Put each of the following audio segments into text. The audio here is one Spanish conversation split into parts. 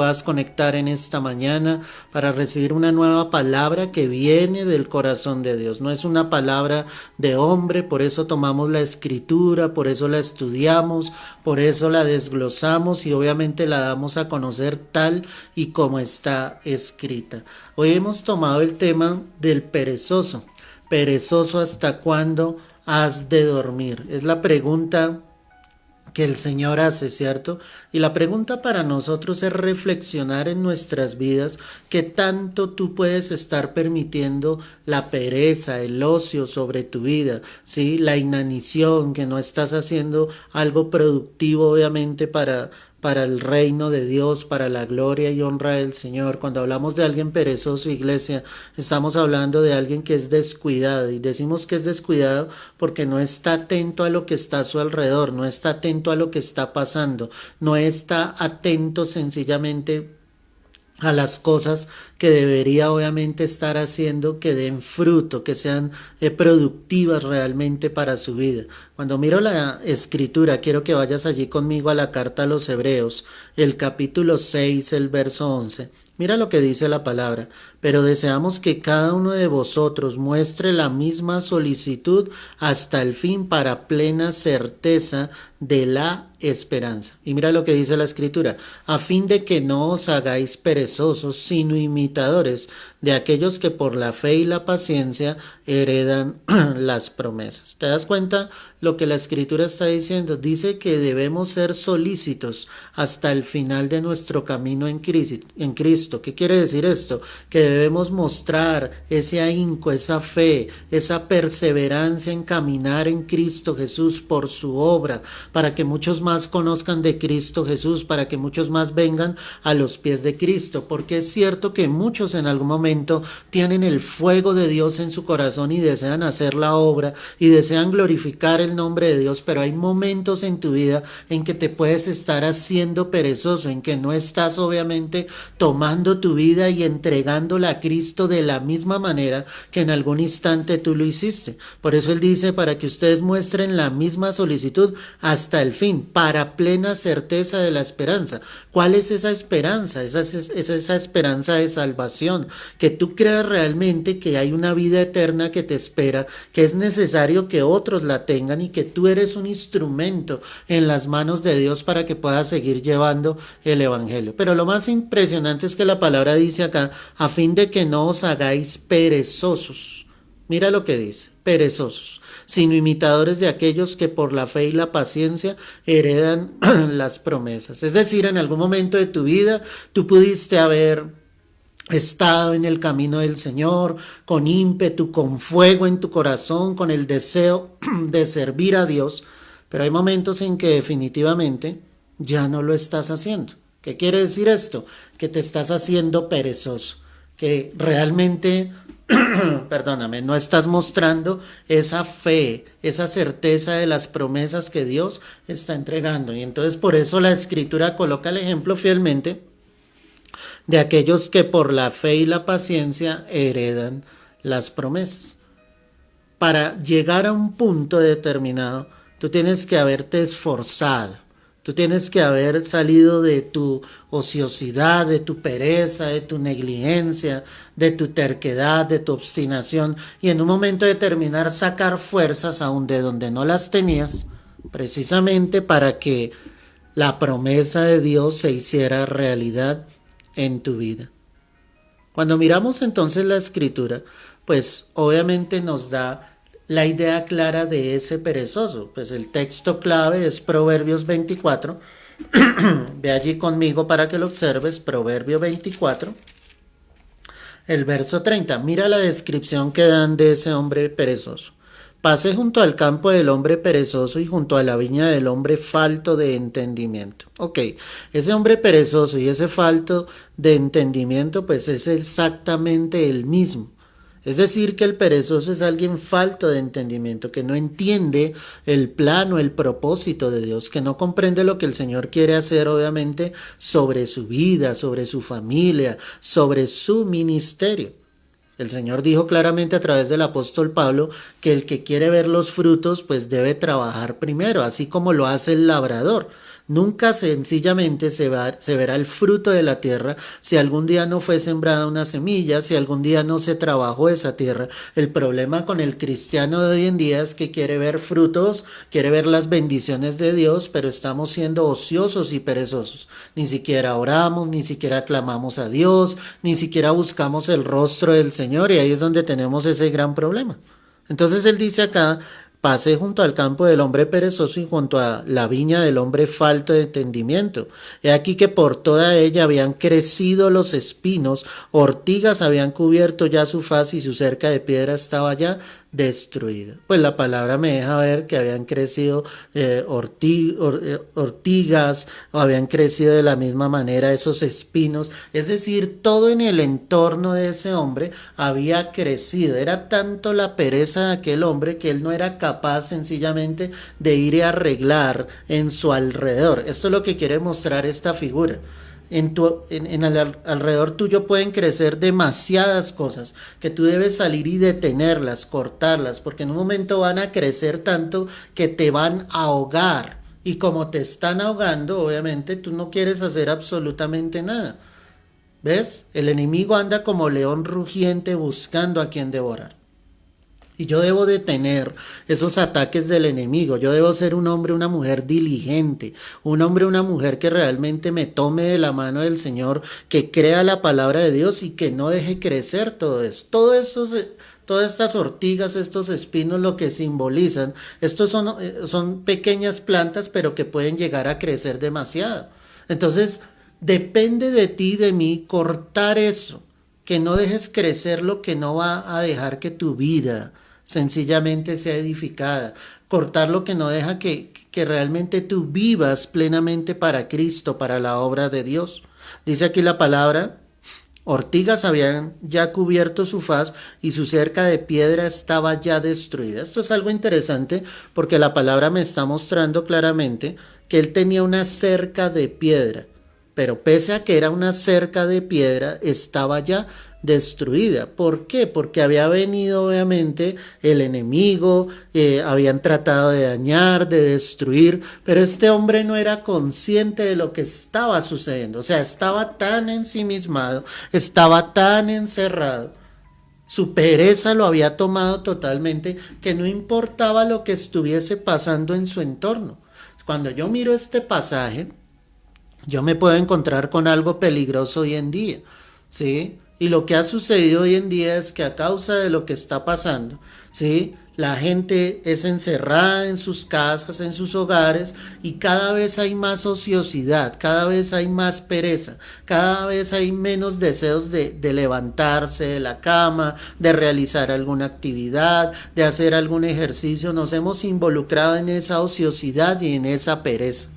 puedas conectar en esta mañana para recibir una nueva palabra que viene del corazón de Dios. No es una palabra de hombre, por eso tomamos la escritura, por eso la estudiamos, por eso la desglosamos y obviamente la damos a conocer tal y como está escrita. Hoy hemos tomado el tema del perezoso. ¿Perezoso hasta cuándo has de dormir? Es la pregunta que el Señor hace, ¿cierto? Y la pregunta para nosotros es reflexionar en nuestras vidas qué tanto tú puedes estar permitiendo la pereza, el ocio sobre tu vida, ¿sí? La inanición, que no estás haciendo algo productivo, obviamente, para el reino de Dios, para la gloria y honra del Señor. Cuando hablamos de alguien perezoso, iglesia, estamos hablando de alguien que es descuidado, y decimos que es descuidado porque no está atento a lo que está a su alrededor, no está atento a lo que está pasando, no está atento sencillamente a las cosas que debería obviamente estar haciendo, que den fruto, que sean productivas realmente para su vida. Cuando miro la escritura, quiero que vayas allí conmigo a la carta a los Hebreos, el capítulo 6, el verso 11. Mira lo que dice la palabra: pero deseamos que cada uno de vosotros muestre la misma solicitud hasta el fin, para plena certeza de la esperanza. Y mira lo que dice la escritura: a fin de que no os hagáis perezosos, sino imitadores de aquellos que por la fe y la paciencia heredan las promesas. ¿Te das cuenta lo que la escritura está diciendo? Dice que debemos ser solícitos hasta el final de nuestro camino en Cristo. ¿Qué quiere decir esto? Que debemos mostrar ese ahínco, esa fe, esa perseverancia en caminar en Cristo Jesús por su obra, para que muchos más conozcan de Cristo Jesús, para que muchos más vengan a los pies de Cristo, porque es cierto que muchos en algún momento tienen el fuego de Dios en su corazón y desean hacer la obra y desean glorificar el nombre de Dios, pero hay momentos en tu vida en que te puedes estar haciendo perezoso, en que no estás obviamente tomando tu vida y entregándola a Cristo de la misma manera que en algún instante tú lo hiciste. Por eso Él dice: para que ustedes muestren la misma solicitud hasta el fin, para plena certeza de la esperanza. ¿Cuál es esa esperanza? Esa esperanza de salvación, que tú creas realmente que hay una vida eterna que te espera, que es necesario que otros la tengan y que tú eres un instrumento en las manos de Dios para que puedas seguir llevando el evangelio. Pero lo más impresionante es que la palabra dice acá: a fin de que no os hagáis perezosos. Mira lo que dice: perezosos, sino imitadores de aquellos que por la fe y la paciencia heredan las promesas. Es decir, en algún momento de tu vida tú pudiste haber estado en el camino del Señor con ímpetu, con fuego en tu corazón, con el deseo de servir a Dios, pero hay momentos en que definitivamente ya no lo estás haciendo. ¿Qué quiere decir esto? Que te estás haciendo perezoso, que realmente perdóname, no estás mostrando esa fe, esa certeza de las promesas que Dios está entregando. Y entonces por eso la escritura coloca el ejemplo fielmente de aquellos que por la fe y la paciencia heredan las promesas. Para llegar a un punto determinado, tú tienes que haberte esforzado, tú tienes que haber salido de tu ociosidad, de tu pereza, de tu negligencia, de tu terquedad, de tu obstinación, y en un momento determinado sacar fuerzas aún de donde no las tenías, precisamente para que la promesa de Dios se hiciera realidad en tu vida. Cuando miramos entonces la escritura, pues obviamente nos da la idea clara de ese perezoso. Pues el texto clave es Proverbios 24. Ve allí conmigo para que lo observes. Proverbio 24, el verso 30. Mira la descripción que dan de ese hombre perezoso. Pasé junto al campo del hombre perezoso y junto a la viña del hombre falto de entendimiento. Ok, ese hombre perezoso y ese falto de entendimiento pues es exactamente el mismo. Es decir, que el perezoso es alguien falto de entendimiento, que no entiende el plan o el propósito de Dios, que no comprende lo que el Señor quiere hacer obviamente sobre su vida, sobre su familia, sobre su ministerio. El Señor dijo claramente a través del apóstol Pablo que el que quiere ver los frutos pues debe trabajar primero, así como lo hace el labrador. Nunca sencillamente se verá el fruto de la tierra si algún día no fue sembrada una semilla, si algún día no se trabajó esa tierra. El problema con el cristiano de hoy en día es que quiere ver frutos, quiere ver las bendiciones de Dios, pero estamos siendo ociosos y perezosos. Ni siquiera oramos, ni siquiera clamamos a Dios, ni siquiera buscamos el rostro del Señor, y ahí es donde tenemos ese gran problema. Entonces él dice acá: pasé junto al campo del hombre perezoso y junto a la viña del hombre falto de entendimiento. He aquí que por toda ella habían crecido los espinos, ortigas habían cubierto ya su faz y su cerca de piedra estaba ya destruida. Pues la palabra me deja ver que habían crecido ortigas, o habían crecido de la misma manera esos espinos, es decir, todo en el entorno de ese hombre había crecido. Era tanto la pereza de aquel hombre que él no era capaz sencillamente de ir y arreglar en su alrededor. Esto es lo que quiere mostrar esta figura. En el alrededor tuyo pueden crecer demasiadas cosas que tú debes salir y detenerlas, cortarlas, porque en un momento van a crecer tanto que te van a ahogar. Y como te están ahogando, obviamente tú no quieres hacer absolutamente nada. ¿Ves? El enemigo anda como león rugiente buscando a quien devorar. Y yo debo detener esos ataques del enemigo. Yo debo ser un hombre, una mujer diligente, un hombre, una mujer que realmente me tome de la mano del Señor, que crea la palabra de Dios y que no deje crecer todo eso. Todas estas ortigas, estos espinos, lo que simbolizan, estos son pequeñas plantas, pero que pueden llegar a crecer demasiado. Entonces, depende de ti, de mí, cortar eso, que no dejes crecer lo que no va a dejar que tu vida sencillamente sea edificada, cortar lo que no deja que realmente tú vivas plenamente para Cristo, para la obra de Dios. Dice aquí la palabra: ortigas habían ya cubierto su faz y su cerca de piedra estaba ya destruida. Esto es algo interesante porque la palabra me está mostrando claramente que él tenía una cerca de piedra, pero pese a que era una cerca de piedra, estaba ya destruida. ¿Por qué? Porque había venido obviamente el enemigo, habían tratado de dañar, de destruir, pero este hombre no era consciente de lo que estaba sucediendo. O sea, estaba tan ensimismado, estaba tan encerrado, su pereza lo había tomado totalmente, que no importaba lo que estuviese pasando en su entorno. Cuando yo miro este pasaje, yo me puedo encontrar con algo peligroso hoy en día, ¿sí? Y lo que ha sucedido hoy en día es que a causa de lo que está pasando, ¿sí? La gente es encerrada en sus casas, en sus hogares, y cada vez hay más ociosidad, cada vez hay más pereza, cada vez hay menos deseos de levantarse de la cama, de realizar alguna actividad, de hacer algún ejercicio. Nos hemos involucrado en esa ociosidad y en esa pereza.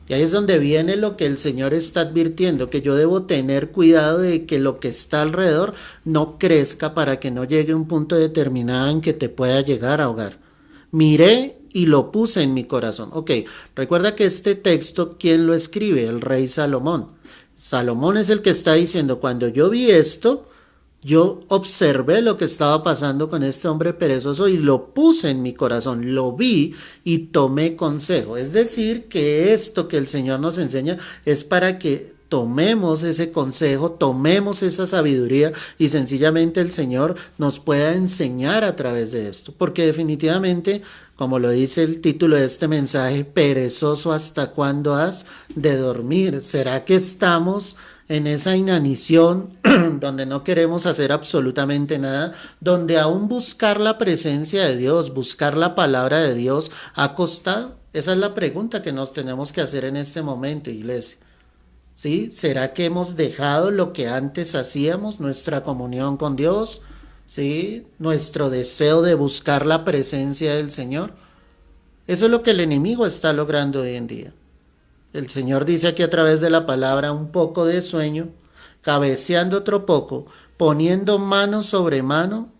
Y ahí es donde viene lo que el Señor está advirtiendo, que yo debo tener cuidado de que lo que está alrededor no crezca para que no llegue a un punto determinado en que te pueda llegar a ahogar. Miré y lo puse en mi corazón. Ok, recuerda que este texto, ¿quién lo escribe? El rey Salomón. Salomón es el que está diciendo: cuando yo vi esto, yo observé lo que estaba pasando con este hombre perezoso y lo puse en mi corazón, lo vi y tomé consejo. Es decir, que esto que el Señor nos enseña es para que tomemos ese consejo, tomemos esa sabiduría y sencillamente el Señor nos pueda enseñar a través de esto. Porque definitivamente, como lo dice el título de este mensaje, perezoso, ¿hasta cuándo has de dormir? ¿Será que estamos en esa inanición donde no queremos hacer absolutamente nada, donde aún buscar la presencia de Dios, buscar la palabra de Dios ha costado? Esa es la pregunta que nos tenemos que hacer en este momento, iglesia. ¿Sí? ¿Será que hemos dejado lo que antes hacíamos, nuestra comunión con Dios? ¿Sí? Nuestro deseo de buscar la presencia del Señor. Eso es lo que el enemigo está logrando hoy en día. El Señor dice aquí a través de la palabra: un poco de sueño, cabeceando otro poco, poniendo mano sobre mano,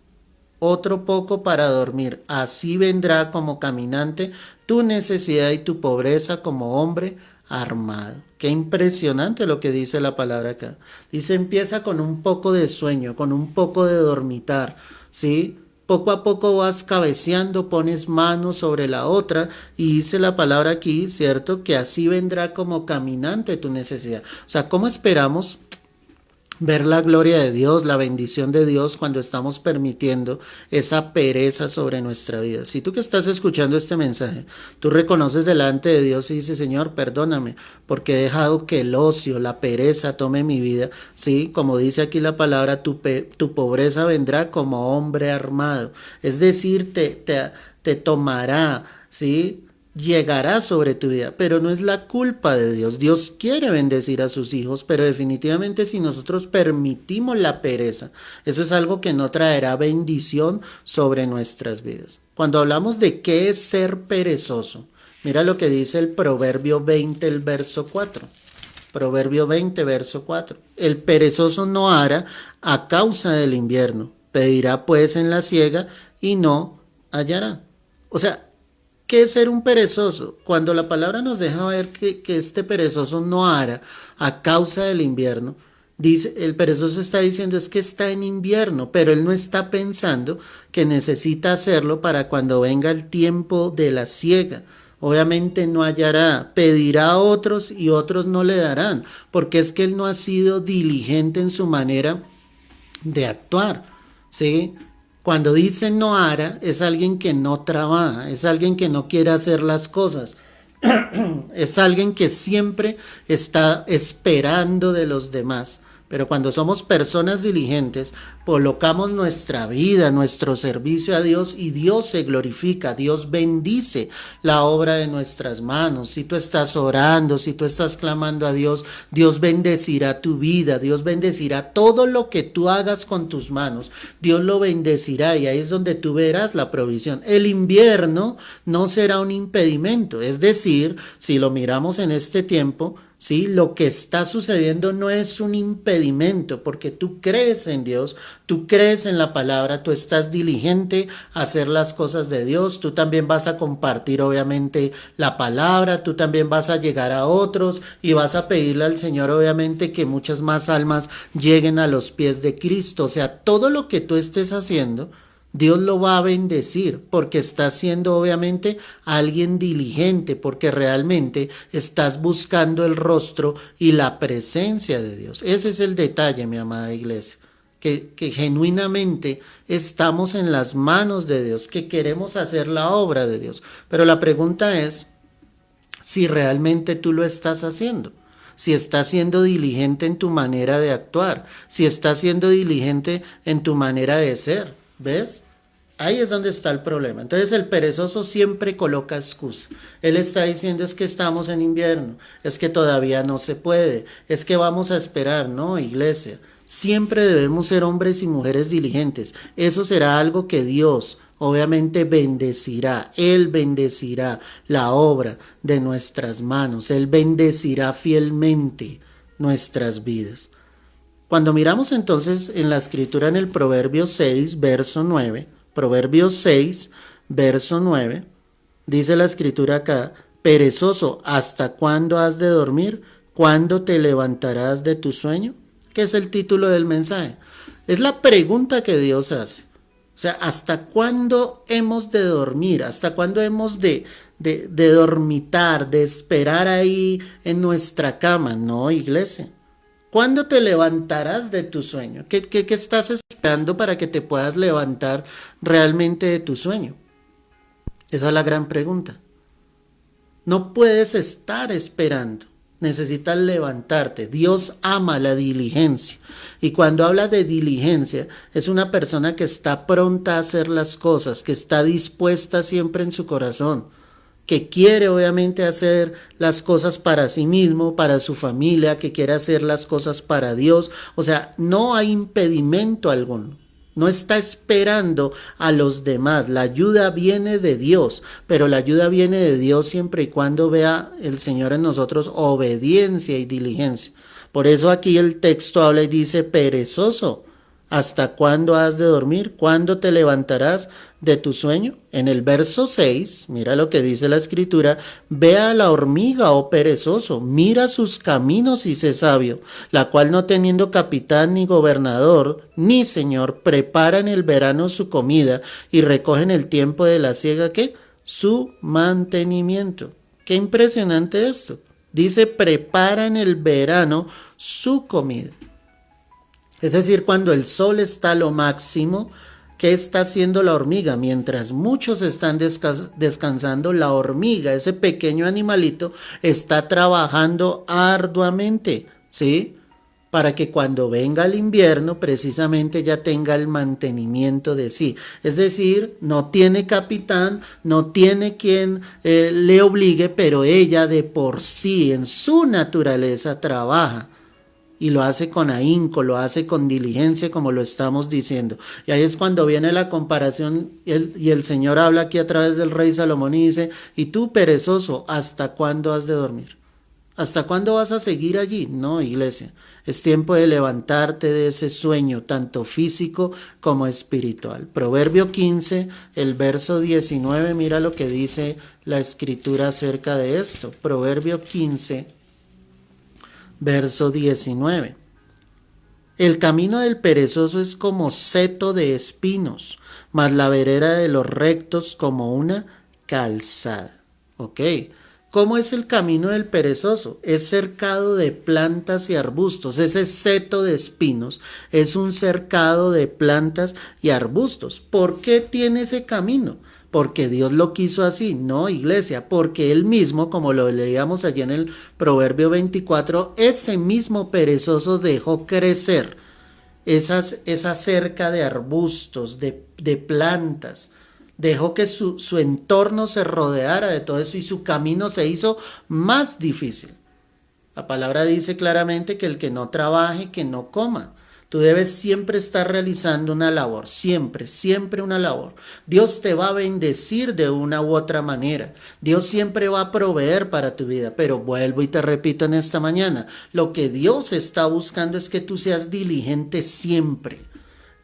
otro poco para dormir. Así vendrá como caminante tu necesidad y tu pobreza como hombre armado. Qué impresionante lo que dice la palabra acá. Dice: empieza con un poco de sueño, con un poco de dormitar, ¿sí? Poco a poco vas cabeceando, pones manos sobre la otra y dice la palabra aquí, ¿cierto? Que así vendrá como caminante tu necesidad. O sea, ¿cómo esperamos ver la gloria de Dios, la bendición de Dios cuando estamos permitiendo esa pereza sobre nuestra vida? Si tú que estás escuchando este mensaje, tú reconoces delante de Dios y dices, Señor, perdóname, porque he dejado que el ocio, la pereza tome mi vida, ¿sí? Como dice aquí la palabra, tu pobreza vendrá como hombre armado, es decir, te tomará, ¿sí? Llegará sobre tu vida, pero no es la culpa de Dios. Dios quiere bendecir a sus hijos, pero definitivamente si nosotros permitimos la pereza, eso es algo que no traerá bendición sobre nuestras vidas. Cuando hablamos de qué es ser perezoso, mira lo que dice el Proverbio 20, el verso 4. Proverbio 20, verso 4. El perezoso no hará a causa del invierno, pedirá pues en la siega y no hallará. O sea, ¿qué es ser un perezoso? Cuando la palabra nos deja ver que este perezoso no hará a causa del invierno, dice, el perezoso está diciendo es que está en invierno, pero él no está pensando que necesita hacerlo para cuando venga el tiempo de la siega. Obviamente no hallará, pedirá a otros y otros no le darán, porque es que él no ha sido diligente en su manera de actuar, ¿sí? Cuando dice no hará, es alguien que no trabaja, es alguien que no quiere hacer las cosas, es alguien que siempre está esperando de los demás. Pero cuando somos personas diligentes, colocamos nuestra vida, nuestro servicio a Dios y Dios se glorifica, Dios bendice la obra de nuestras manos. Si tú estás orando, si tú estás clamando a Dios, Dios bendecirá tu vida, Dios bendecirá todo lo que tú hagas con tus manos, Dios lo bendecirá y ahí es donde tú verás la provisión. El invierno no será un impedimento, es decir, si lo miramos en este tiempo, ¿sí? Lo que está sucediendo no es un impedimento porque tú crees en Dios, tú crees en la palabra, tú estás diligente a hacer las cosas de Dios, tú también vas a compartir obviamente la palabra, tú también vas a llegar a otros y vas a pedirle al Señor obviamente que muchas más almas lleguen a los pies de Cristo. O sea, todo lo que tú estés haciendo, Dios lo va a bendecir porque estás siendo obviamente alguien diligente, porque realmente estás buscando el rostro y la presencia de Dios. Ese es el detalle, mi amada iglesia, que genuinamente estamos en las manos de Dios, que queremos hacer la obra de Dios. Pero la pregunta es si realmente tú lo estás haciendo. Si estás siendo diligente en tu manera de actuar, si estás siendo diligente en tu manera de ser, ¿ves? Ahí es donde está el problema. Entonces el perezoso siempre coloca excusa. Él está diciendo es que estamos en invierno, es que todavía no se puede, es que vamos a esperar. No, iglesia, siempre debemos ser hombres y mujeres diligentes. Eso será algo que Dios obviamente bendecirá. Él bendecirá la obra de nuestras manos. Él bendecirá fielmente nuestras vidas. Cuando miramos entonces en la escritura en el Proverbio 6, verso 9, Proverbios 6, verso 9, dice la escritura acá, perezoso, ¿hasta cuándo has de dormir? ¿Cuándo te levantarás de tu sueño? ¿Qué es el título del mensaje? Es la pregunta que Dios hace. O sea, ¿hasta cuándo hemos de dormir? ¿Hasta cuándo hemos de dormitar, de esperar ahí en nuestra cama? No, iglesia. ¿Cuándo te levantarás de tu sueño? ¿Qué estás esperando para que te puedas levantar realmente de tu sueño? Esa es la gran pregunta. No puedes estar esperando, necesitas levantarte. Dios ama la diligencia. Y cuando habla de diligencia, es una persona que está pronta a hacer las cosas, que está dispuesta siempre en su corazón, que quiere obviamente hacer las cosas para sí mismo, para su familia, que quiere hacer las cosas para Dios. O sea, no hay impedimento alguno. No está esperando a los demás. La ayuda viene de Dios, pero la ayuda viene de Dios siempre y cuando vea el Señor en nosotros obediencia y diligencia. Por eso aquí el texto habla y dice perezoso. ¿Hasta cuándo has de dormir? ¿Cuándo te levantarás de tu sueño? En el verso 6, mira lo que dice la escritura: ve a la hormiga, oh perezoso, mira sus caminos y sé sabio, la cual no teniendo capitán ni gobernador ni señor, prepara en el verano su comida y recoge en el tiempo de la siega, ¿qué? Su mantenimiento. Qué impresionante esto. Dice, prepara en el verano su comida. Es decir, cuando el sol está a lo máximo, ¿qué está haciendo la hormiga? Mientras muchos están descansando, la hormiga, ese pequeño animalito, está trabajando arduamente, ¿sí? Para que cuando venga el invierno, precisamente ya tenga el mantenimiento de sí. Es decir, no tiene capitán, no tiene quien le obligue, pero ella de por sí, en su naturaleza, trabaja. Y lo hace con ahínco, lo hace con diligencia, como lo estamos diciendo. Y ahí es cuando viene la comparación y el Señor habla aquí a través del rey Salomón y dice, y tú perezoso, ¿hasta cuándo has de dormir? ¿Hasta cuándo vas a seguir allí? No, iglesia, es tiempo de levantarte de ese sueño, tanto físico como espiritual. Proverbio 15, el verso 19, mira lo que dice la escritura acerca de esto. Proverbio 15, verso 19. El camino del perezoso es como seto de espinos, mas la vereda de los rectos como una calzada. ¿Ok? ¿Cómo es el camino del perezoso? Es cercado de plantas y arbustos. Ese seto de espinos es un cercado de plantas y arbustos. ¿Por qué tiene ese camino? Porque Dios lo quiso así. No, iglesia, porque Él mismo, como lo leíamos allí en el Proverbio 24, ese mismo perezoso dejó crecer esa cerca de arbustos, de plantas. Dejó que su entorno se rodeara de todo eso y su camino se hizo más difícil. La palabra dice claramente que el que no trabaje, que no coma. Tú debes siempre estar realizando una labor, siempre, siempre una labor. Dios te va a bendecir de una u otra manera. Dios siempre va a proveer para tu vida. Pero vuelvo y te repito en esta mañana, lo que Dios está buscando es que tú seas diligente siempre.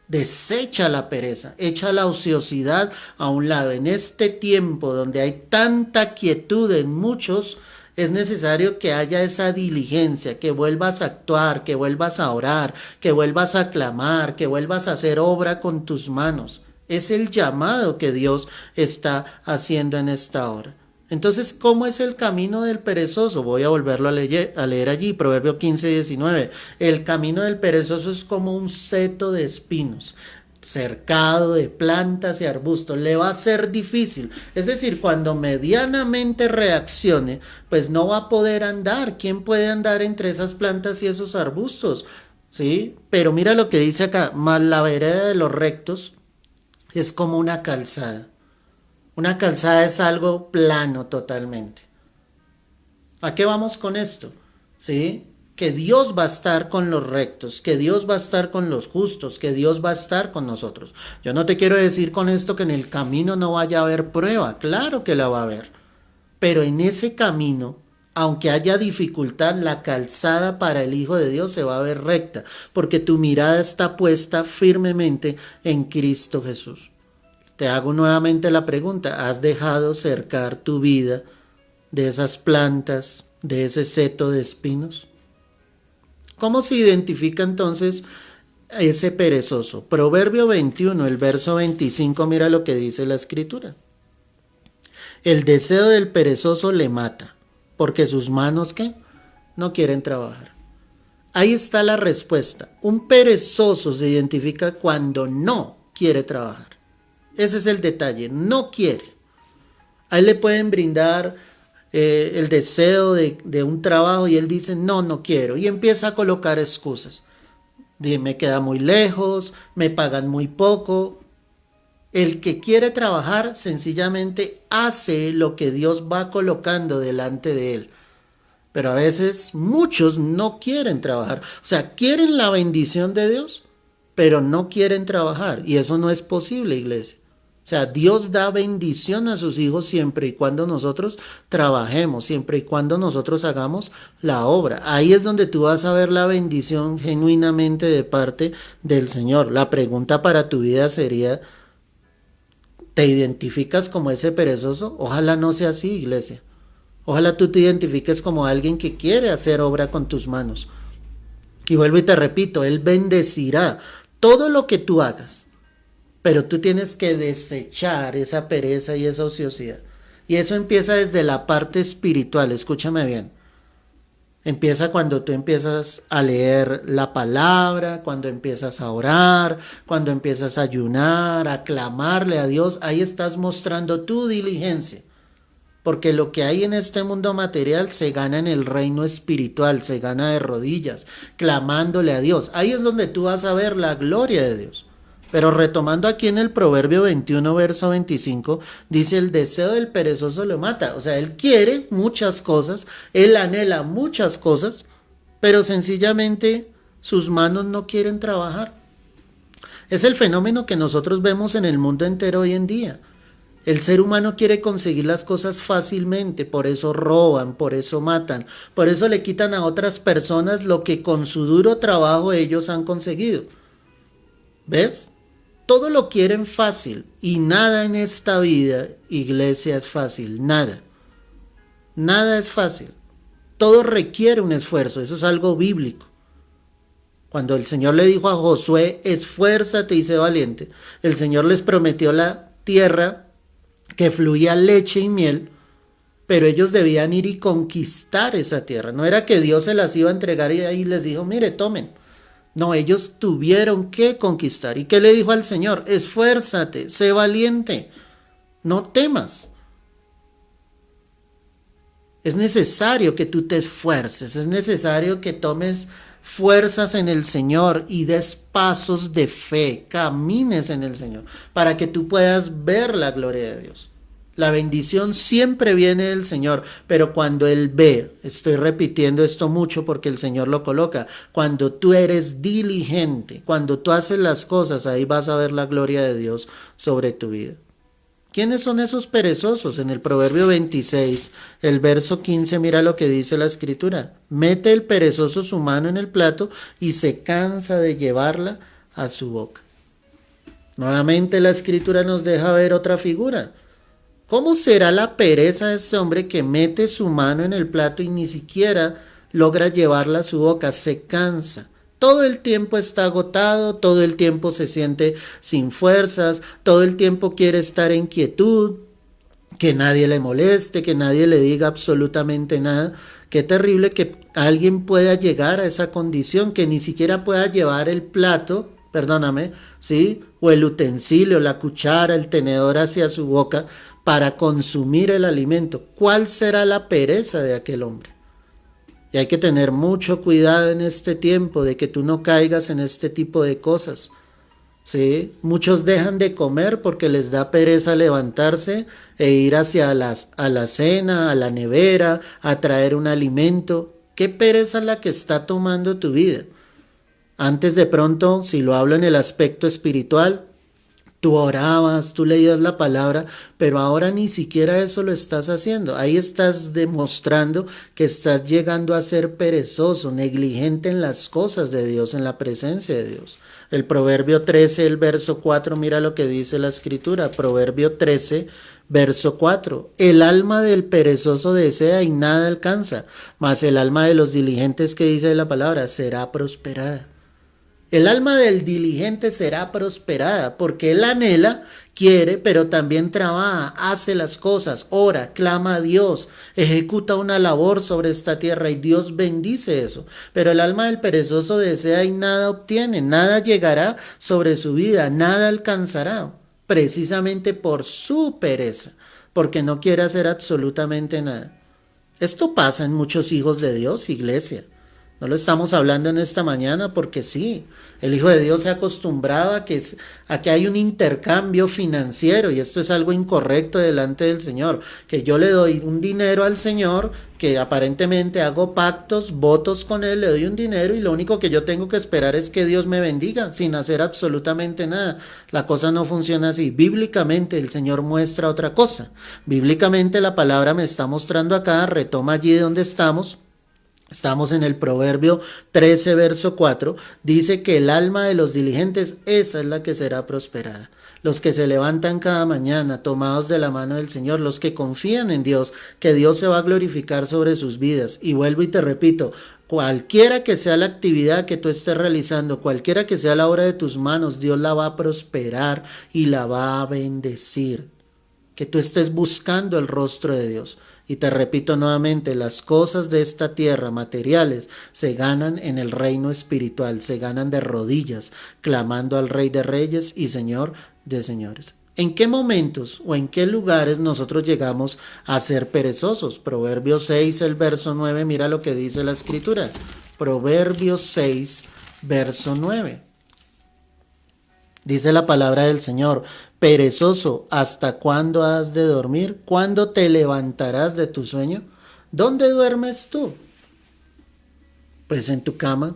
Desecha la pereza, echa la ociosidad a un lado. En este tiempo donde hay tanta quietud en muchos, es necesario que haya esa diligencia, que vuelvas a actuar, que vuelvas a orar, que vuelvas a clamar, que vuelvas a hacer obra con tus manos. Es el llamado que Dios está haciendo en esta hora. Entonces, ¿cómo es el camino del perezoso? Voy a volverlo a leer allí, Proverbio 15, 19. El camino del perezoso es como un seto de espinos, cercado de plantas y arbustos. Le va a ser difícil. Es decir, cuando medianamente reaccione, pues no va a poder andar. ¿Quién puede andar entre esas plantas y esos arbustos? ¿Sí? Pero mira lo que dice acá, mas la vereda de los rectos es como una calzada. Una calzada es algo plano totalmente. ¿A qué vamos con esto? ¿Sí? Que Dios va a estar con los rectos, que Dios va a estar con los justos, que Dios va a estar con nosotros. Yo no te quiero decir con esto que en el camino no vaya a haber prueba, claro que la va a haber. Pero en ese camino, aunque haya dificultad, la calzada para el Hijo de Dios se va a ver recta, porque tu mirada está puesta firmemente en Cristo Jesús. Te hago nuevamente la pregunta, ¿has dejado cercar tu vida de esas plantas, de ese seto de espinos? ¿Cómo se identifica entonces ese perezoso? Proverbio 21, el verso 25, mira lo que dice la escritura. El deseo del perezoso le mata, porque sus manos, ¿qué? No quieren trabajar. Ahí está la respuesta. Un perezoso se identifica cuando no quiere trabajar. Ese es el detalle, no quiere. A él le pueden brindar el deseo de un trabajo y él dice, no, no quiero. Y empieza a colocar excusas. Me queda muy lejos, me pagan muy poco. El que quiere trabajar sencillamente hace lo que Dios va colocando delante de él. Pero a veces muchos no quieren trabajar. O sea, quieren la bendición de Dios, pero no quieren trabajar. Y eso no es posible, iglesia. O sea, Dios da bendición a sus hijos siempre y cuando nosotros trabajemos, siempre y cuando nosotros hagamos la obra. Ahí es donde tú vas a ver la bendición genuinamente de parte del Señor. La pregunta para tu vida sería, ¿te identificas como ese perezoso? Ojalá no sea así, iglesia. Ojalá tú te identifiques como alguien que quiere hacer obra con tus manos. Y vuelvo y te repito, Él bendecirá todo lo que tú hagas. Pero tú tienes que desechar esa pereza y esa ociosidad. Y eso empieza desde la parte espiritual, escúchame bien. Empieza cuando tú empiezas a leer la palabra, cuando empiezas a orar, cuando empiezas a ayunar, a clamarle a Dios. Ahí estás mostrando tu diligencia. Porque lo que hay en este mundo material se gana en el reino espiritual, se gana de rodillas, clamándole a Dios. Ahí es donde tú vas a ver la gloria de Dios. Pero retomando aquí en el Proverbio 21, verso 25, dice: el deseo del perezoso lo mata. O sea, él quiere muchas cosas, él anhela muchas cosas, pero sencillamente sus manos no quieren trabajar. Es el fenómeno que nosotros vemos en el mundo entero hoy en día. El ser humano quiere conseguir las cosas fácilmente, por eso roban, por eso matan, por eso le quitan a otras personas lo que con su duro trabajo ellos han conseguido. ¿Ves? Todo lo quieren fácil y nada en esta vida, iglesia, es fácil, nada. Nada es fácil. Todo requiere un esfuerzo, eso es algo bíblico. Cuando el Señor le dijo a Josué, esfuérzate y sé valiente, el Señor les prometió la tierra que fluía leche y miel, pero ellos debían ir y conquistar esa tierra. No era que Dios se las iba a entregar y ahí les dijo, mire, tomen. No, ellos tuvieron que conquistar. ¿Y qué le dijo al Señor? Esfuérzate, sé valiente, no temas. Es necesario que tú te esfuerces, es necesario que tomes fuerzas en el Señor y des pasos de fe, camines en el Señor, para que tú puedas ver la gloria de Dios. La bendición siempre viene del Señor, pero cuando Él ve, estoy repitiendo esto mucho porque el Señor lo coloca, cuando tú eres diligente, cuando tú haces las cosas, ahí vas a ver la gloria de Dios sobre tu vida. ¿Quiénes son esos perezosos? En el Proverbio 26, el verso 15, mira lo que dice la Escritura. Mete el perezoso su mano en el plato y se cansa de llevarla a su boca. Nuevamente la Escritura nos deja ver otra figura. ¿Cómo será la pereza de este hombre que mete su mano en el plato y ni siquiera logra llevarla a su boca? Se cansa. Todo el tiempo está agotado, todo el tiempo se siente sin fuerzas, todo el tiempo quiere estar en quietud, que nadie le moleste, que nadie le diga absolutamente nada. Qué terrible que alguien pueda llegar a esa condición, que ni siquiera pueda llevar el plato, perdóname, ¿sí? O el utensilio, la cuchara, el tenedor hacia su boca para consumir el alimento. ¿Cuál será la pereza de aquel hombre? Y hay que tener mucho cuidado en este tiempo de que tú no caigas en este tipo de cosas. ¿Sí? Muchos dejan de comer porque les da pereza levantarse e ir hacia a la cena, a la nevera, a traer un alimento. ¿Qué pereza es la que está tomando tu vida? Antes de pronto, si lo hablo en el aspecto espiritual, tú orabas, tú leías la palabra, pero ahora ni siquiera eso lo estás haciendo. Ahí estás demostrando que estás llegando a ser perezoso, negligente en las cosas de Dios, en la presencia de Dios. El Proverbio 13, el verso 4, mira lo que dice la Escritura. Proverbio 13, verso 4. El alma del perezoso desea y nada alcanza, mas el alma de los diligentes, que dice la palabra, será prosperada. El alma del diligente será prosperada porque él anhela, quiere, pero también trabaja, hace las cosas, ora, clama a Dios, ejecuta una labor sobre esta tierra y Dios bendice eso. Pero el alma del perezoso desea y nada obtiene, nada llegará sobre su vida, nada alcanzará, precisamente por su pereza, porque no quiere hacer absolutamente nada. Esto pasa en muchos hijos de Dios, iglesia. No lo estamos hablando en esta mañana porque sí, el Hijo de Dios se ha acostumbrado a que hay un intercambio financiero y esto es algo incorrecto delante del Señor, que yo le doy un dinero al Señor, que aparentemente hago pactos, votos con Él, le doy un dinero y lo único que yo tengo que esperar es que Dios me bendiga sin hacer absolutamente nada. La cosa no funciona así. Bíblicamente el Señor muestra otra cosa. Bíblicamente la palabra me está mostrando acá, retoma allí de donde estamos. Estamos en el Proverbio 13, verso 4, dice que el alma de los diligentes, esa es la que será prosperada. Los que se levantan cada mañana tomados de la mano del Señor, los que confían en Dios, que Dios se va a glorificar sobre sus vidas. Y vuelvo y te repito, cualquiera que sea la actividad que tú estés realizando, cualquiera que sea la obra de tus manos, Dios la va a prosperar y la va a bendecir. Que tú estés buscando el rostro de Dios. Y te repito nuevamente, las cosas de esta tierra, materiales, se ganan en el reino espiritual, se ganan de rodillas, clamando al Rey de Reyes y Señor de Señores. ¿En qué momentos o en qué lugares nosotros llegamos a ser perezosos? Proverbios 6, el verso 9, mira lo que dice la Escritura. Proverbios 6, verso 9. Dice la palabra del Señor, perezoso, ¿hasta cuándo has de dormir? ¿Cuándo te levantarás de tu sueño? ¿Dónde duermes tú? Pues en tu cama,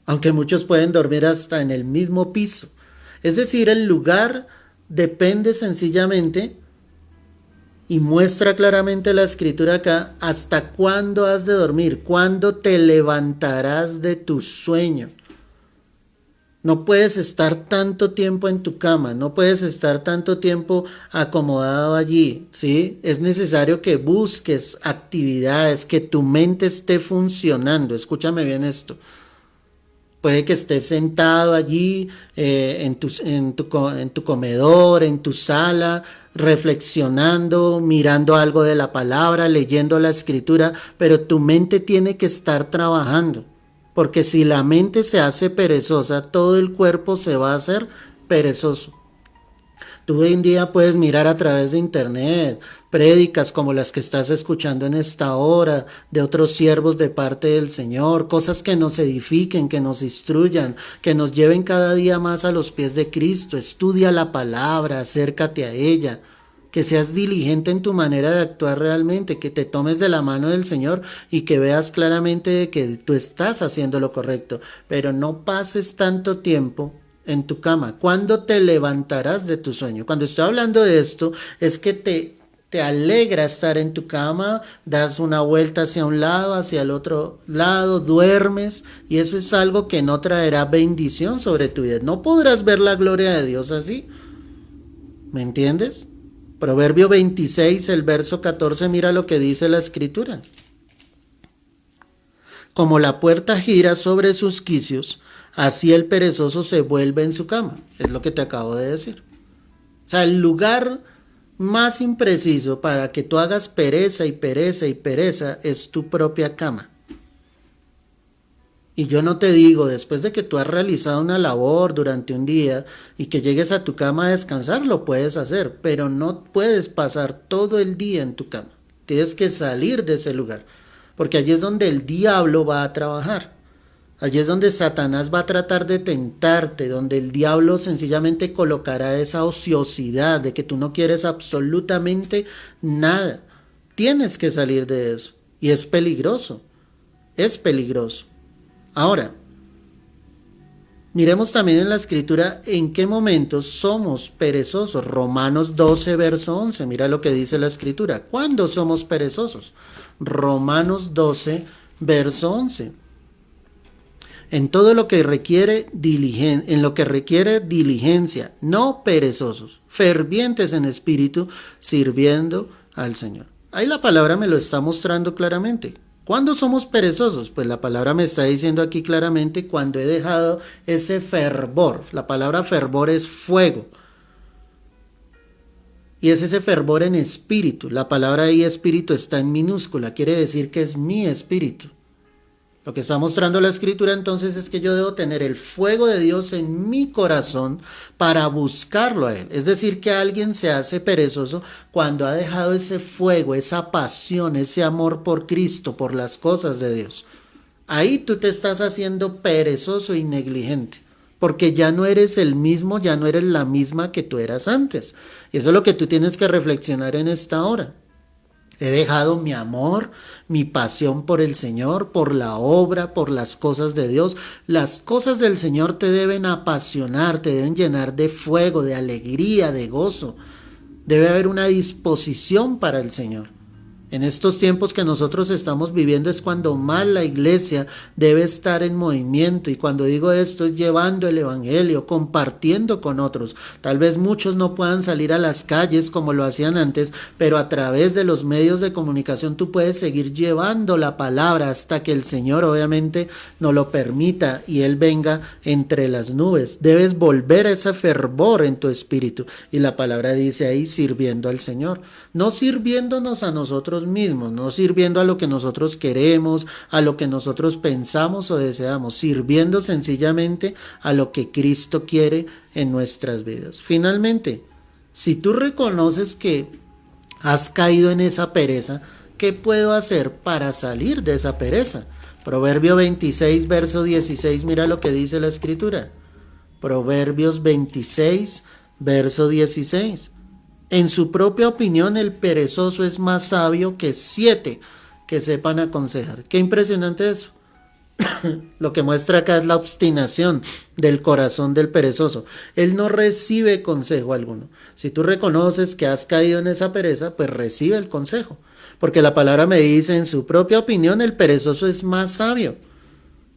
aunque muchos pueden dormir hasta en el mismo piso. Es decir, el lugar depende sencillamente, y muestra claramente la Escritura acá, ¿hasta cuándo has de dormir? ¿Cuándo te levantarás de tu sueño? No puedes estar tanto tiempo en tu cama, no puedes estar tanto tiempo acomodado allí, ¿sí? Es necesario que busques actividades, que tu mente esté funcionando. Escúchame bien esto. Puede que estés sentado allí en tu comedor, en tu sala, reflexionando, mirando algo de la palabra, leyendo la Escritura, pero tu mente tiene que estar trabajando. Porque si la mente se hace perezosa, todo el cuerpo se va a hacer perezoso. Tú hoy en día puedes mirar a través de internet prédicas como las que estás escuchando en esta hora, de otros siervos de parte del Señor, cosas que nos edifiquen, que nos instruyan, que nos lleven cada día más a los pies de Cristo. Estudia la palabra, acércate a ella. Que seas diligente en tu manera de actuar realmente, que te tomes de la mano del Señor y que veas claramente que tú estás haciendo lo correcto, pero no pases tanto tiempo en tu cama. ¿Cuándo te levantarás de tu sueño? Cuando estoy hablando de esto, es que te alegra estar en tu cama, das una vuelta hacia un lado, hacia el otro lado, duermes, y eso es algo que no traerá bendición sobre tu vida. No podrás ver la gloria de Dios así. ¿Me entiendes? Proverbio 26, el verso 14, mira lo que dice la Escritura. Como la puerta gira sobre sus quicios, así el perezoso se vuelve en su cama. Es lo que te acabo de decir. O sea, el lugar más impreciso para que tú hagas pereza y pereza y pereza es tu propia cama. Y yo no te digo, después de que tú has realizado una labor durante un día y que llegues a tu cama a descansar, lo puedes hacer, pero no puedes pasar todo el día en tu cama. Tienes que salir de ese lugar, porque allí es donde el diablo va a trabajar. Allí es donde Satanás va a tratar de tentarte, donde el diablo sencillamente colocará esa ociosidad de que tú no quieres absolutamente nada. Tienes que salir de eso. Y es peligroso. Es peligroso. Ahora, miremos también en la Escritura en qué momentos somos perezosos. Romanos 12, verso 11. Mira lo que dice la Escritura. ¿Cuándo somos perezosos? Romanos 12, verso 11. En todo lo que requiere diligencia, no perezosos, fervientes en espíritu, sirviendo al Señor. Ahí la palabra me lo está mostrando claramente. ¿Cuándo somos perezosos? Pues la palabra me está diciendo aquí claramente cuando he dejado ese fervor. La palabra fervor es fuego. Y es ese fervor en espíritu. La palabra ahí espíritu está en minúscula. Quiere decir que es mi espíritu. Lo que está mostrando la Escritura entonces es que yo debo tener el fuego de Dios en mi corazón para buscarlo a Él. Es decir, que alguien se hace perezoso cuando ha dejado ese fuego, esa pasión, ese amor por Cristo, por las cosas de Dios. Ahí tú te estás haciendo perezoso y negligente, porque ya no eres el mismo, ya no eres la misma que tú eras antes. Y eso es lo que tú tienes que reflexionar en esta hora. He dejado mi amor, mi pasión por el Señor, por la obra, por las cosas de Dios. Las cosas del Señor te deben apasionar, te deben llenar de fuego, de alegría, de gozo. Debe haber una disposición para el Señor. En estos tiempos que nosotros estamos viviendo es cuando más la iglesia debe estar en movimiento, y cuando digo esto es llevando el evangelio, compartiendo con otros. Tal vez muchos no puedan salir a las calles como lo hacían antes, pero a través de los medios de comunicación tú puedes seguir llevando la palabra hasta que el Señor obviamente nos lo permita y Él venga entre las nubes. Debes volver a ese fervor en tu espíritu, y la palabra dice ahí, sirviendo al Señor, no sirviéndonos a nosotros mismos, no sirviendo a lo que nosotros queremos, a lo que nosotros pensamos o deseamos, sirviendo sencillamente a lo que Cristo quiere en nuestras vidas. Finalmente, si tú reconoces que has caído en esa pereza, ¿qué puedo hacer para salir de esa pereza? Proverbio 26, verso 16, mira lo que dice la Escritura. Proverbios 26, verso 16. En su propia opinión, el perezoso es más sabio que 7 que sepan aconsejar. Qué impresionante eso. Lo que muestra acá es la obstinación del corazón del perezoso. Él no recibe consejo alguno. Si tú reconoces que has caído en esa pereza, pues recibe el consejo. Porque la palabra me dice, en su propia opinión, el perezoso es más sabio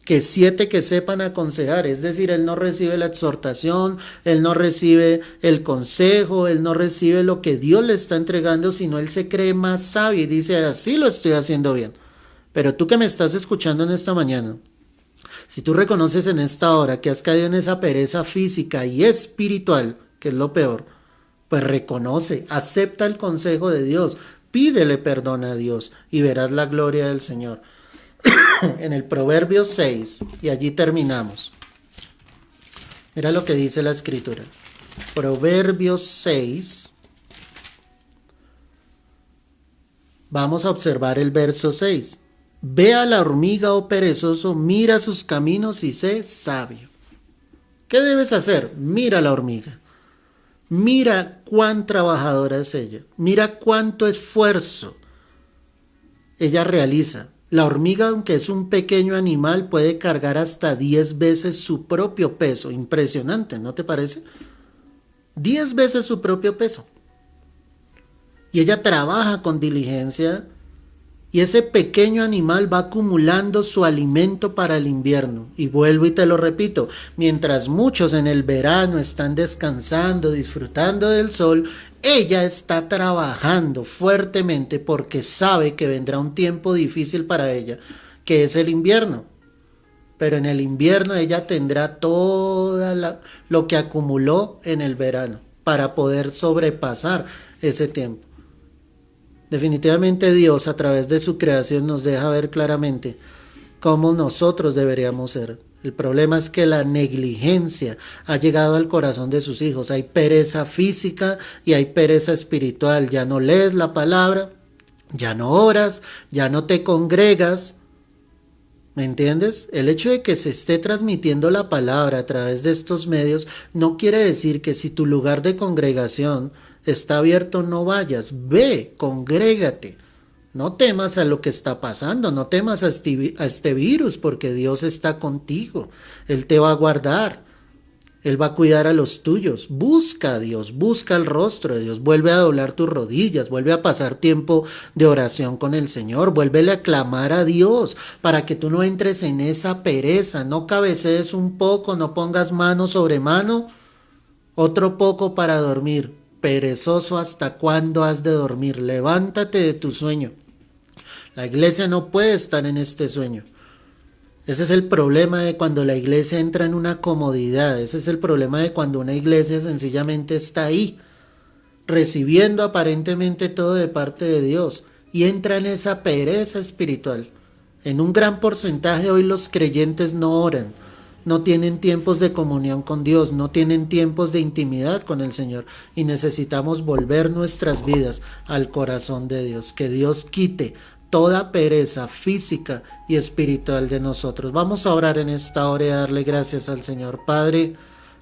que 7 que sepan aconsejar. Es decir, él no recibe la exhortación, él no recibe el consejo, él no recibe lo que Dios le está entregando, sino él se cree más sabio y dice, así lo estoy haciendo bien. Pero tú que me estás escuchando en esta mañana, si tú reconoces en esta hora que has caído en esa pereza física y espiritual, que es lo peor, pues reconoce, acepta el consejo de Dios, pídele perdón a Dios y verás la gloria del Señor. En el Proverbio 6, y allí terminamos. Mira lo que dice la Escritura. Proverbios 6. Vamos a observar el verso 6. Ve a la hormiga, oh perezoso, mira sus caminos y sé sabio. ¿Qué debes hacer? Mira a la hormiga. Mira cuán trabajadora es ella. Mira cuánto esfuerzo ella realiza. La hormiga, aunque es un pequeño animal, puede cargar hasta 10 veces su propio peso. Impresionante, ¿no te parece? 10 veces su propio peso. Y ella trabaja con diligencia, y ese pequeño animal va acumulando su alimento para el invierno. Y vuelvo y te lo repito, mientras muchos en el verano están descansando, disfrutando del sol, ella está trabajando fuertemente porque sabe que vendrá un tiempo difícil para ella, que es el invierno. Pero en el invierno ella tendrá lo que acumuló en el verano para poder sobrepasar ese tiempo. Definitivamente Dios, a través de su creación, nos deja ver claramente cómo nosotros deberíamos ser. El problema es que la negligencia ha llegado al corazón de sus hijos. Hay pereza física y hay pereza espiritual. Ya no lees la palabra, ya no oras, ya no te congregas. ¿Me entiendes? El hecho de que se esté transmitiendo la palabra a través de estos medios no quiere decir que si tu lugar de congregación está abierto no vayas. Ve, congrégate. No temas a lo que está pasando, no temas a este virus, porque Dios está contigo. Él te va a guardar, Él va a cuidar a los tuyos. Busca a Dios, busca el rostro de Dios, vuelve a doblar tus rodillas, vuelve a pasar tiempo de oración con el Señor, vuélvele a clamar a Dios para que tú no entres en esa pereza, no cabecees un poco, no pongas mano sobre mano, otro poco para dormir. Perezoso, ¿hasta cuándo has de dormir? Levántate de tu sueño. La iglesia no puede estar en este sueño. Ese es el problema de cuando la iglesia entra en una comodidad. Ese es el problema de cuando una iglesia sencillamente está ahí, recibiendo aparentemente todo de parte de Dios, y entra en esa pereza espiritual. En un gran porcentaje hoy los creyentes no oran, no tienen tiempos de comunión con Dios, no tienen tiempos de intimidad con el Señor, y necesitamos volver nuestras vidas al corazón de Dios. Que Dios quite toda pereza física y espiritual de nosotros. Vamos a orar en esta hora y a darle gracias al Señor. Padre,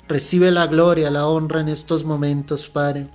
recibe la gloria, la honra en estos momentos, Padre.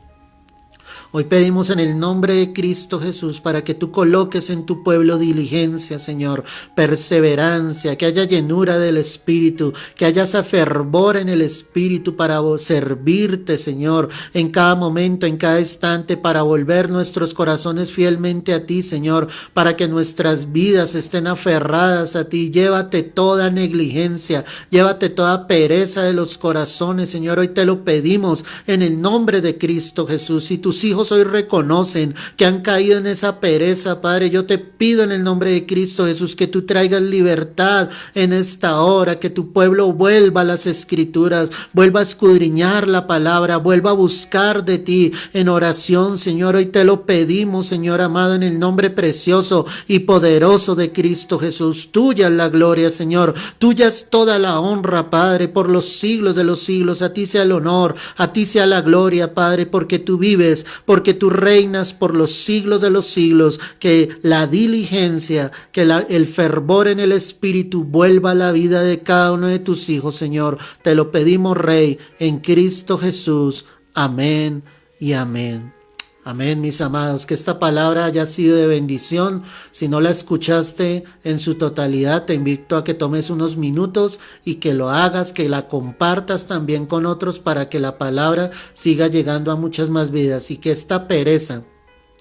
Hoy pedimos en el nombre de Cristo Jesús para que tú coloques en tu pueblo diligencia, Señor, perseverancia, que haya llenura del Espíritu, que haya esa fervor en el Espíritu para servirte, Señor, en cada momento, en cada instante, para volver nuestros corazones fielmente a ti, Señor, para que nuestras vidas estén aferradas a ti. Llévate toda negligencia, llévate toda pereza de los corazones, Señor. Hoy te lo pedimos en el nombre de Cristo Jesús. Si tus hijos hoy reconocen que han caído en esa pereza, Padre, yo te pido en el nombre de Cristo Jesús que tú traigas libertad en esta hora, que tu pueblo vuelva a las Escrituras, vuelva a escudriñar la palabra, vuelva a buscar de ti en oración, Señor. Hoy te lo pedimos, Señor amado, en el nombre precioso y poderoso de Cristo Jesús. Tuya es la gloria, Señor, tuya es toda la honra, Padre, por los siglos de los siglos. A ti sea el honor, a ti sea la gloria, Padre, porque tú vives, porque tú reinas por los siglos de los siglos. Que la diligencia, que el fervor en el Espíritu vuelva a la vida de cada uno de tus hijos, Señor. Te lo pedimos, Rey, en Cristo Jesús. Amén y amén. Amén, mis amados, que esta palabra haya sido de bendición. Si no la escuchaste en su totalidad, te invito a que tomes unos minutos y que lo hagas, que la compartas también con otros para que la palabra siga llegando a muchas más vidas y que esta pereza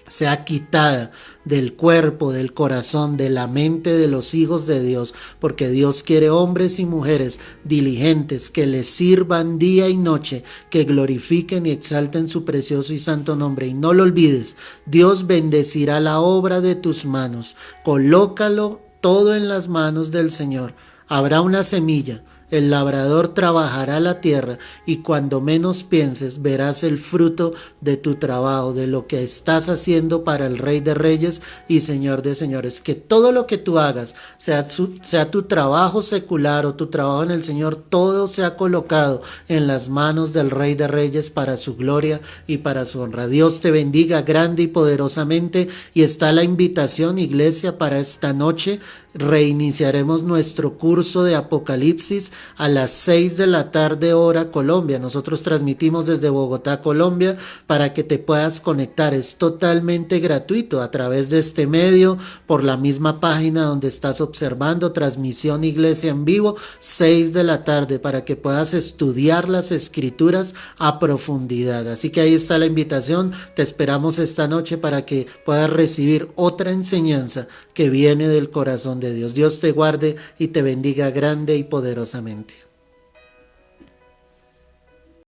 sea quitada del cuerpo, del corazón, de la mente de los hijos de Dios, porque Dios quiere hombres y mujeres diligentes que le sirvan día y noche, que glorifiquen y exalten su precioso y santo nombre. Y no lo olvides, Dios bendecirá la obra de tus manos. Colócalo todo en las manos del Señor. Habrá una semilla. El labrador trabajará la tierra y cuando menos pienses verás el fruto de tu trabajo, de lo que estás haciendo para el Rey de Reyes y Señor de Señores. Que todo lo que tú hagas, sea tu trabajo secular o tu trabajo en el Señor, todo sea colocado en las manos del Rey de Reyes para su gloria y para su honra. Dios te bendiga grande y poderosamente, y está la invitación, iglesia, para esta noche. Reiniciaremos nuestro curso de Apocalipsis a las 6 de la tarde hora Colombia. Nosotros transmitimos desde Bogotá, Colombia, para que te puedas conectar. Es totalmente gratuito a través de este medio, por la misma página donde estás observando, Transmisión Iglesia en Vivo, 6 de la tarde, para que puedas estudiar las Escrituras a profundidad. Así que ahí está la invitación. Te esperamos esta noche para que puedas recibir otra enseñanza que viene del corazón de Dios. Dios te guarde y te bendiga grande y poderosamente.